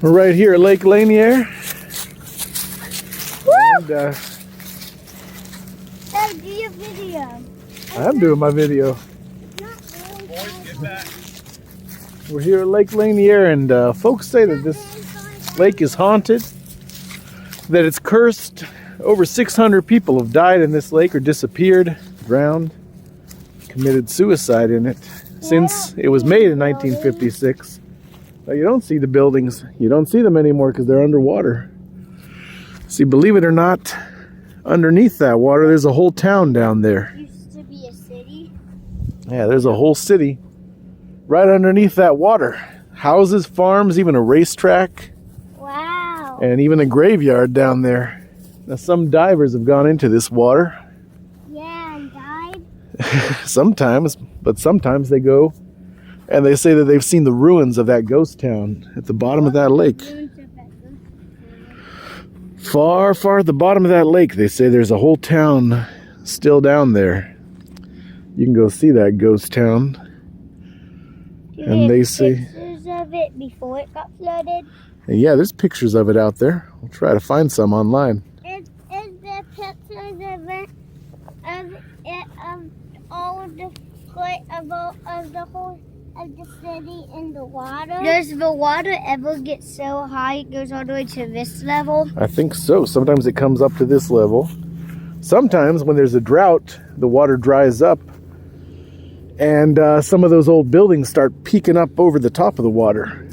We're right here at Lake Lanier. And, Dad, do your video. I'm doing my video. Boys, get back. We're here at Lake Lanier, and folks say that this lake is haunted, that it's cursed. Over 600 people have died in this lake or disappeared, drowned, committed suicide in it since it was made in 1956. Now, you don't see the buildings. You don't see them anymore because they're underwater. See, believe it or not, underneath that water, there's a whole town down there. Used to be a city. Yeah, there's a whole city right underneath that water. Houses, farms, even a racetrack. Wow. And even a graveyard down there. Now, some divers have gone into this water. Yeah, and died. Sometimes, but sometimes they go and they say that they've seen the ruins of that ghost town at the bottom of that lake. Far, far at the bottom of that lake, they say there's a whole town still down there. You can go see that ghost town. And they say pictures of it before it got flooded. And yeah, there's pictures of it out there. We'll try to find some online. Is there pictures of it of all of the of the city in the water? Does the water ever get so high it goes all the way to this level? I think so. Sometimes it comes up to this level. Sometimes when there's a drought, the water dries up, and some of those old buildings start peeking up over the top of the water.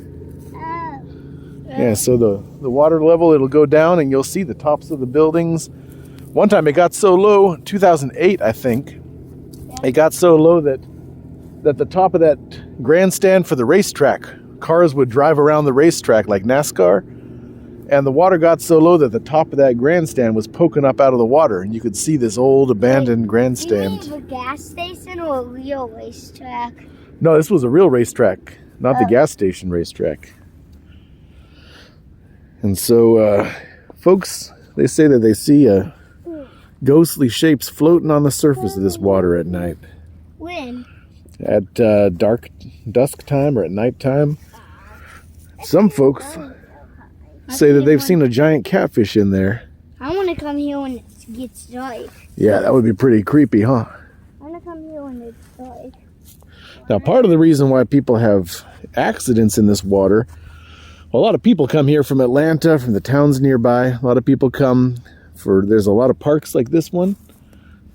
Yeah, so the water level, it'll go down and you'll see the tops of the buildings. One time it got so low, 2008 I think, it got so low that the top of that grandstand for the racetrack, cars would drive around the racetrack like NASCAR, and the water got so low that the top of that grandstand was poking up out of the water, and you could see this old abandoned grandstand. Do you mean a gas station or a real racetrack? No, this was a real racetrack, not the gas station racetrack. And so, folks, they say that they see ghostly shapes floating on the surface of this water at night. When? At dusk time or at nighttime. Some folks say that they've seen a giant catfish in there. I want to come here when it gets dark. Yeah, that would be pretty creepy, huh? I want to come here when it's dark. Now, part of the reason why people have accidents in this water, well, a lot of people come here from Atlanta, from the towns nearby. A lot of people come there's a lot of parks like this one.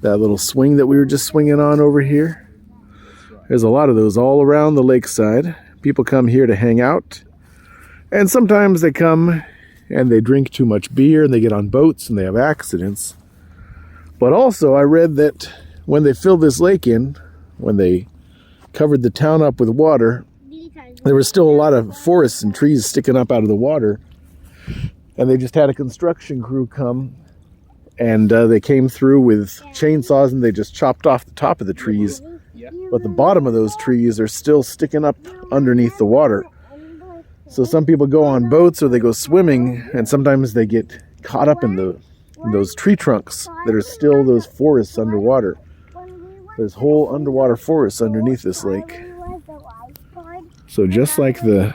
That little swing that we were just swinging on over here. There's a lot of those all around the lakeside. People come here to hang out. And sometimes they come and they drink too much beer and they get on boats and they have accidents. But also I read that when they filled this lake in, when they covered the town up with water, there was still a lot of forests and trees sticking up out of the water. And they just had a construction crew come, and they came through with chainsaws and they just chopped off the top of the trees. But the bottom of those trees are still sticking up underneath the water. So some people go on boats or they go swimming, and sometimes they get caught up in those tree trunks that are still those forests underwater. There's whole underwater forests underneath this lake. So just like the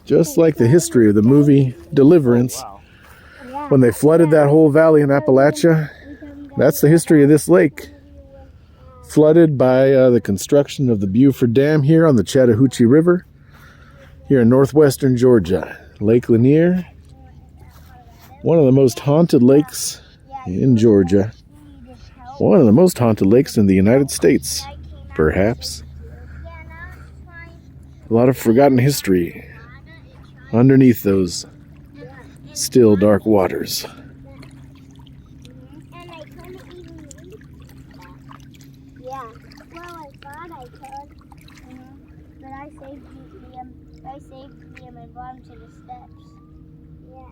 history of the movie Deliverance, when they flooded that whole valley in Appalachia, that's the history of this lake. Flooded by the construction of the Buford Dam here on the Chattahoochee River, here in northwestern Georgia. Lake Lanier, one of the most haunted lakes in Georgia. One of the most haunted lakes in the United States, perhaps. A lot of forgotten history underneath those still dark waters. And I couldn't even read. Yeah. Well, I thought I could. But I saved me and brought him to the steps. Yeah.